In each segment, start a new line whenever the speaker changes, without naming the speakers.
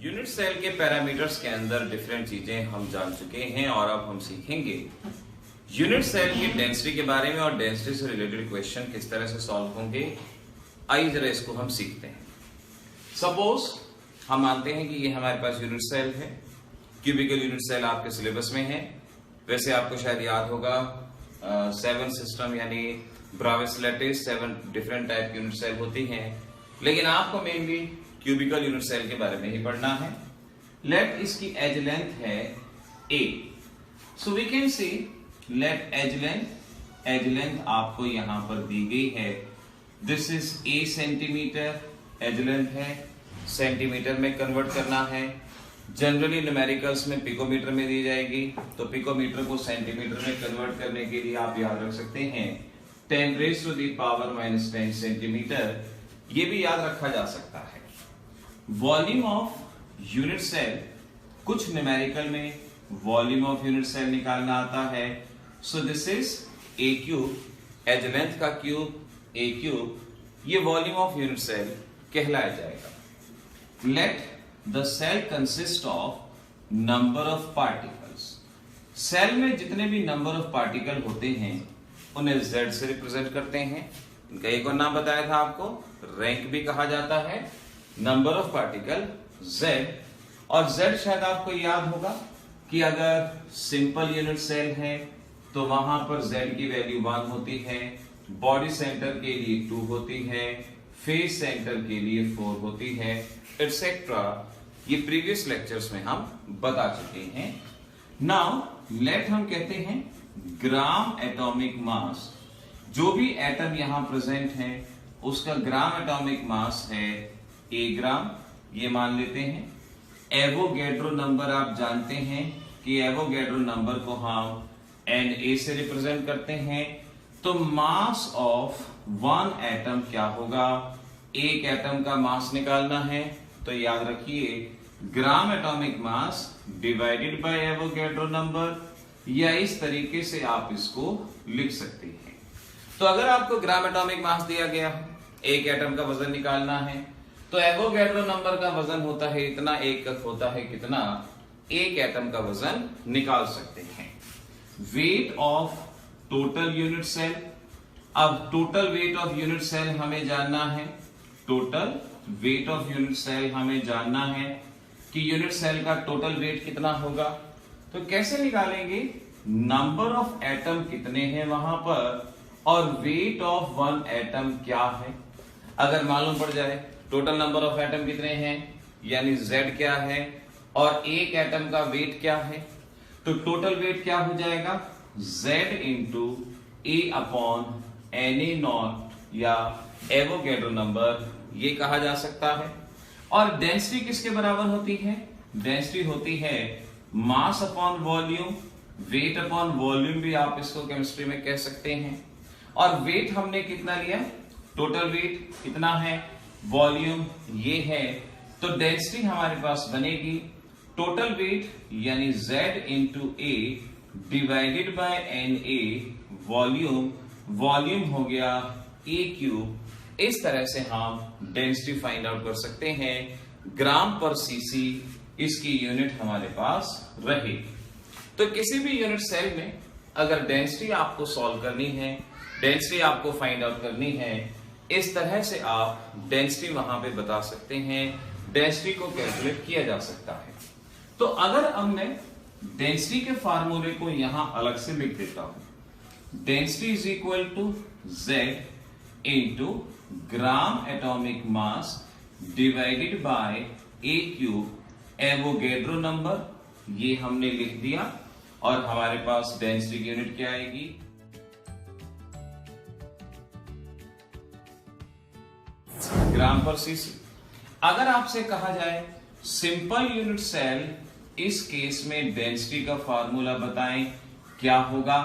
Unit cell के parameters के अंदर डिफरेंट चीजें हम जान चुके हैं और अब हम सीखेंगे यूनिट सेल की डेंसिटी के बारे में और डेंसिटी से रिलेटेड क्वेश्चन किस तरह से सॉल्व होंगे। आइए जरा इसको हम सीखते हैं। सपोज हम मानते हैं कि ये हमारे पास यूनिट सेल है, क्यूबिकल यूनिट सेल आपके सिलेबस में है। वैसे आपको शायद याद होगा 7 सिस्टम यानी Bravais lattice 7 different type unit cell होती हैं, लेकिन आपको मेनली क्यूबिकल यूनिट सेल के बारे में ही पढ़ना है। लेट इसकी एज लेंथ है a, so we can see let edge length आपको यहां पर दी गई है। This is a centimetre, edge length है, सेंटीमीटर में कन्वर्ट करना है। जनरली न्यूमेरिकल्स में पिकोमीटर में दी जाएगी, तो पिकोमीटर को सेंटीमीटर में कन्वर्ट करने के लिए आप याद रख सकते हैं 10⁻⁻10 सेंटीमीटर। ये भी याद रखा जा सकता है। वॉल्यूम ऑफ यूनिट सेल, कुछ न्यूमेरिकल में वॉल्यूम ऑफ यूनिट सेल निकालना आता है। So this is a cube, edge length का क्यूब a क्यूब, ये वॉल्यूम ऑफ यूनिट सेल कहलाया जाएगा। Let the cell consist of number of particles. Cell में जितने भी नंबर ऑफ पार्टिकल होते हैं उन्हें z से रिप्रेजेंट करते हैं। इनका एक और नाम बताया था आपको, रैंक भी कहा जाता है। नंबर ऑफ पार्टिकल z, और z शायद आपको याद होगा कि अगर सिंपल यूनिट सेल है तो वहां पर z की वैल्यू 1 होती है, बॉडी सेंटर के लिए 2 होती है, फेस सेंटर के लिए 4 होती है, एटसेट्रा। ये प्रीवियस लेक्चर्स में हम बता चुके हैं। नाउ लेट हम कहते हैं ग्राम एटॉमिक मास। जो भी एटम यहां प्रेजेंट है उसका ग्राम एटॉमिक मास है a ग्राम, ये मान लेते हैं। एवोगैड्रो नंबर आप जानते हैं कि एवोगैड्रो नंबर को हम Na से रिप्रेजेंट करते हैं। तो मास ऑफ 1 एटम क्या होगा? एक एटम का मास निकालना है तो याद रखिए ग्राम atomic mass divided bye Avogadro number, या इस तरीके से आप इसको लिख सकते हैं। तो अगर आपको ग्राम एटॉमिक मास दिया गया, एक एटम का वजन निकालना है, तो एवोगैड्रो नंबर का वजन होता है इतना, एकक होता है कितना, एक एटम का वजन निकाल सकते हैं। Weight of total unit cell, अब total weight of unit cell हमें जानना है। Total weight of unit cell हमें जानना है कि यूनिट सेल का टोटल वेट कितना होगा। तो कैसे निकालेंगे? नंबर ऑफ एटम कितने हैं वहां पर और वेट ऑफ 1 एटम क्या है। अगर मालूम पड़ जाए टोटल नंबर ऑफ एटम कितने हैं यानी Z क्या है और एक एटम का वेट क्या है, तो टोटल वेट क्या हो जाएगा? Z into A upon Na0 या एवोगैड्रो नंबर, ये कहा जा सकता है। और डेंसिटी किसके बराबर होती है? डेंसिटी होती है mass upon volume, weight upon volume भी आप इसको केमिस्ट्री में कह सकते हैं। और वेट हमने कितना लिया? टोटल वेट कितना है, वॉल्यूम ये है, तो डेंसिटी हमारे पास बनेगी टोटल वेट यानी Z into A divided by Na, volume, volume हो गया A क्यूब। इस तरह से हम डेंसिटी फाइंड आउट कर सकते हैं। ग्राम पर सीसी इसकी यूनिट हमारे पास रहे। तो किसी भी यूनिट सेल में अगर डेंसिटी आपको सॉल्व करनी है, डेंसिटी आपको फाइंड आउट करनी है, इस तरह से आप डेंसिटी वहां पे बता सकते हैं, डेंसिटी को कैलकुलेट किया जा सकता है। तो अगर हमने डेंसिटी के फार्मूले को यहां अलग से लिख देता हूं, density is equal to Z into gram atomic mass divided by A cube, Avogadro number, ये हमने लिख दिया। और हमारे पास डेंसिटी की यूनिट क्या आएगी? ग्राम पर सीसी। अगर आपसे कहा जाए सिंपल यूनिट सेल, इस केस में डेंसिटी का फार्मूला बताएं क्या होगा,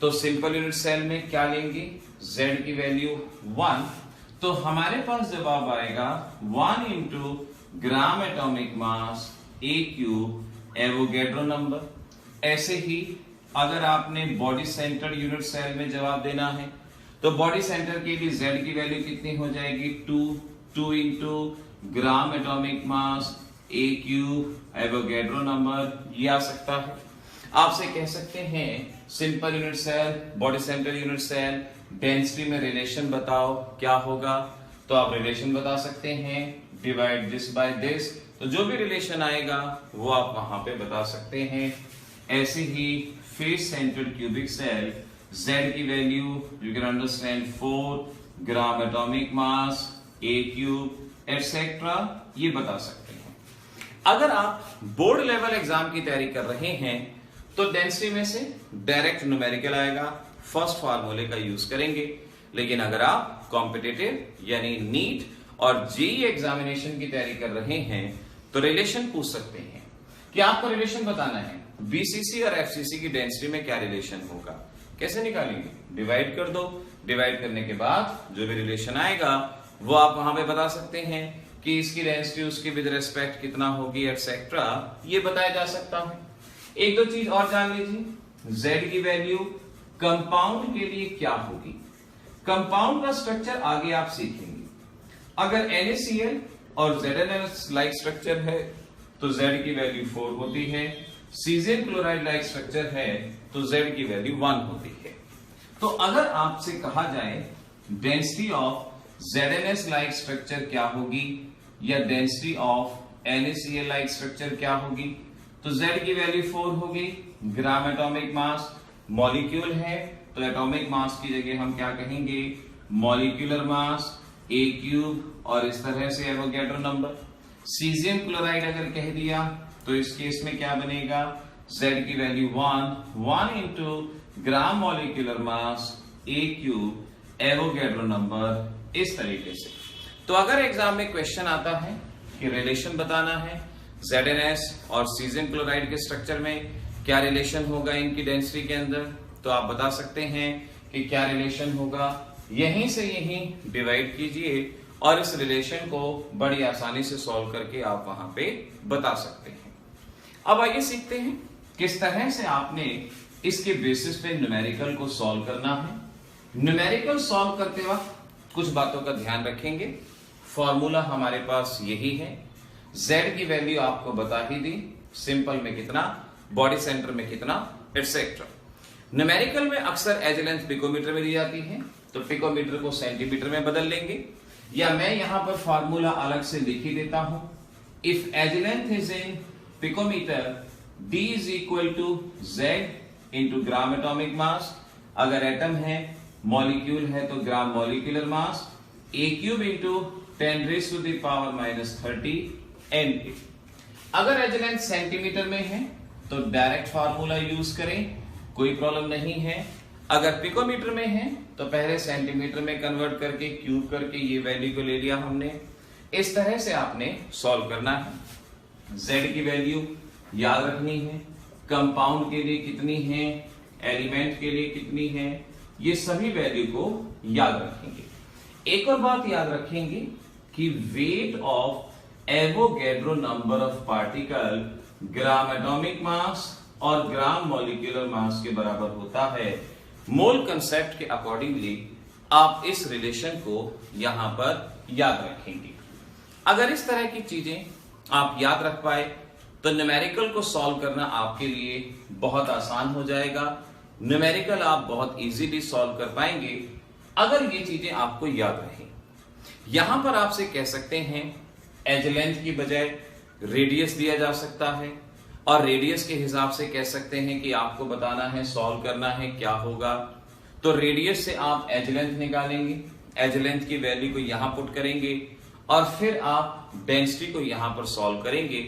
तो सिंपल यूनिट सेल में क्या लेंगे? Z की वैल्यू 1, तो हमारे पास जवाब आएगा 1 into gram atomic mass A cube, Avogadro number. ऐसे ही अगर आपने बॉडी सेंटर यूनिट सेल में जवाब देना है तो बॉडी सेंटर के लिए Z की वैल्यू कितनी हो जाएगी? 2 into gram atomic mass A cube Avogadro number, ये आ सकता है। आपसे कह सकते हैं simple unit cell, body centre unit cell, density में रिलेशन बताओ, क्या होगा? तो आप रिलेशन बता सकते हैं, डिवाइड दिस बाय दिस, तो जो भी रिलेशन आएगा वो आप वहां पे बता सकते हैं। ऐसे ही face centred cubic cell, Z की value you can understand 4 gram atomic mass, A cube etcetera, ये बता सकते हैं। अगर आप बोर्ड लेवल एग्जाम की तैयारी कर रहे हैं तो डेंसिटी में से डायरेक्ट न्यूमेरिकल आएगा, फर्स्ट फार्मूले का यूज करेंगे। लेकिन अगर आप कॉम्पिटिटिव यानी नीट और जेईई एग्जामिनेशन की तैयारी कर रहे हैं तो रिलेशन पूछ सकते हैं कि आपको रिलेशन बताना है बीसीसी और एफसीसी की डेंसिटी में क्या रिलेशन होगा। कैसे निकालेंगे? डिवाइड कर दो, डिवाइड करने के बाद जो भी रिलेशन आएगा वो आप वहां पे बता सकते हैं कि इसकी डेंसिटी उसकी विद रेस्पेक्ट कितना होगी एटसेट्रा, ये बताया जा सकता है। एक दो चीज और जान लीजिए, Z की वैल्यू कंपाउंड के लिए क्या होगी। कंपाउंड का स्ट्रक्चर आगे आप सीखेंगे। अगर NaCl और ZnS लाइक स्ट्रक्चर है तो Z की वैल्यू 4 होती है, सीजियम क्लोराइड लाइक स्ट्रक्चर है तो Z की वैल्यू 1 होती है। तो अगर आपसे कहा जाए density of ZnS like structure क्या होगी या density of NaCl like structure क्या होगी, तो Z की वैल्यू 4 होगी। ग्राम एटॉमिक मास, मॉलिक्यूल है तो एटॉमिक मास की जगह हम क्या कहेंगे, मॉलिक्यूलर मास, A क्यूब, और इस तरह से एवोगैड्रो नंबर। सीजियम क्लोराइड अगर कह दिया तो इस केस में क्या बनेगा, Z की value 1 into gram molecular mass A cube Avogadro number, इस तरीके से। तो अगर एग्जाम में क्वेश्चन आता है कि रिलेशन बताना है ZnS और सीजियम क्लोराइड के स्ट्रक्चर में क्या रिलेशन होगा इनकी डेंसिटी के अंदर, तो आप बता सकते हैं कि क्या रिलेशन होगा। यहीं से यहीं डिवाइड कीजिए और इस रिलेशन को बड़ी आसानी से सॉल्व करके आप वहां पे बता सकते हैं। अब आइए सीखते हैं किस तरह से आपने इसके बेसिस पे न्यूमेरिकल को सॉल्व करना है। न्यूमेरिकल सॉल्व करते वक्त कुछ बातों का ध्यान रखेंगे। फॉर्मूला हमारे पास यही है, Z की वैल्यू आपको बता ही दी, सिंपल में कितना, बॉडी सेंटर में कितना, एटसेट्रा। न्यूमेरिकल में अक्सर एज लेंथ पिकोमीटर में दी जाती है तो पिकोमीटर को सेंटीमीटर में बदल लेंगे, या मैं यहां पर फॉर्मूला अलग से लिख ही देता हूं। If edge length is in picometre, D is equal to Z into gram atomic mass, अगर एटम है, मॉलिक्यूल है तो gram molecular mass, A cube into 10⁻⁻30 N। अगर एज लेंथ सेंटीमीटर में है तो डायरेक्ट फार्मूला यूज करें, कोई प्रॉब्लम नहीं है। अगर पिकोमीटर में है तो पहले सेंटीमीटर में कन्वर्ट करके क्यूब करके ये वैल्यू को ले लिया हमने। इस तरह से आपने सॉल्व करना है। Z की वैल्यू याद रखनी है, कंपाउंड के लिए कितनी है, एलिमेंट के लिए कितनी है, ये सभी वैल्यू को याद रखेंगे। एक और बात याद रखेंगे कि weight of Avogadro number of particle gram atomic मास और ग्राम मॉलिक्यूलर मास के बराबर होता है। मोल कंसेप्ट के अकॉर्डिंगली आप इस रिलेशन को यहां पर याद रखेंगे। अगर इस तरह की चीजें आप याद रख पाए तो न्यूमेरिकल को सॉल्व करना आपके लिए बहुत आसान हो जाएगा। न्यूमेरिकल आप बहुत इजीली सॉल्व कर पाएंगे अगर ये चीजें आपको याद रहें। यहां पर आपसे कह सकते हैं एज लेंथ की बजाय रेडियस दिया जा सकता है और रेडियस के हिसाब से कह सकते हैं कि आपको बताना है, सॉल्व करना है, क्या होगा। तो रेडियस से आप एज लेंथ निकालेंगे, एज लेंथ की वैल्यू को यहां पुट करेंगे और फिर आप डेंसिटी को यहां पर सॉल्व करेंगे।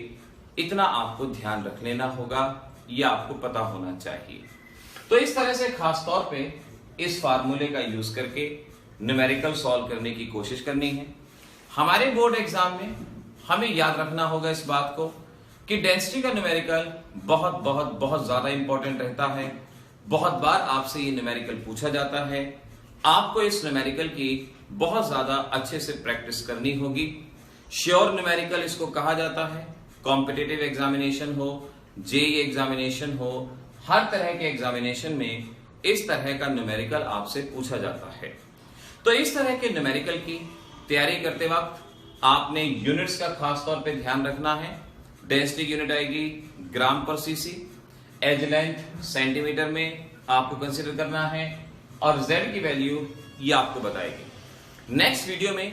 इतना आपको ध्यान रख लेना होगा, यह आपको पता होना चाहिए। तो इस तरह से खास तौर पे इस फार्मूले का यूज करके न्यूमेरिकल सॉल्व करने की कोशिश करनी है। हमारे बोर्ड एग्जाम में हमें याद रखना होगा इस बात को कि डेंसिटी का न्यूमेरिकल बहुत बहुत बहुत ज्यादा इंपॉर्टेंट रहता है। बहुत बार आपसे ये न्यूमेरिकल पूछा जाता है। आपको इस न्यूमेरिकल की बहुत ज्यादा अच्छे से प्रैक्टिस करनी होगी। श्योर न्यूमेरिकल इसको कहा जाता है। कॉम्पिटिटिव एग्जामिनेशन हो, जेईई एग्जामिनेशन हो, हर तरह के एग्जामिनेशन में इस तरह का न्यूमेरिकल आपसे पूछा जाता है। तो इस तरह के न्यूमेरिकल की तैयारी करते वक्त आपने यूनिट्स का खास तौर पे ध्यान रखना है। डेंसिटी की यूनिट आएगी ग्राम पर सीसी, एज लेंथ सेंटीमीटर में आपको कंसीडर करना है, और Z की वैल्यू ये आपको बताएगी। नेक्स्ट वीडियो में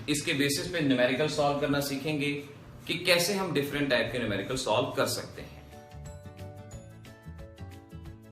इसके बेसिस पे न्यूमेरिकल सॉल्व करना सीखेंगे कि कैसे हम डिफरेंट टाइप के न्यूमेरिकल सॉल्व कर सकते हैं।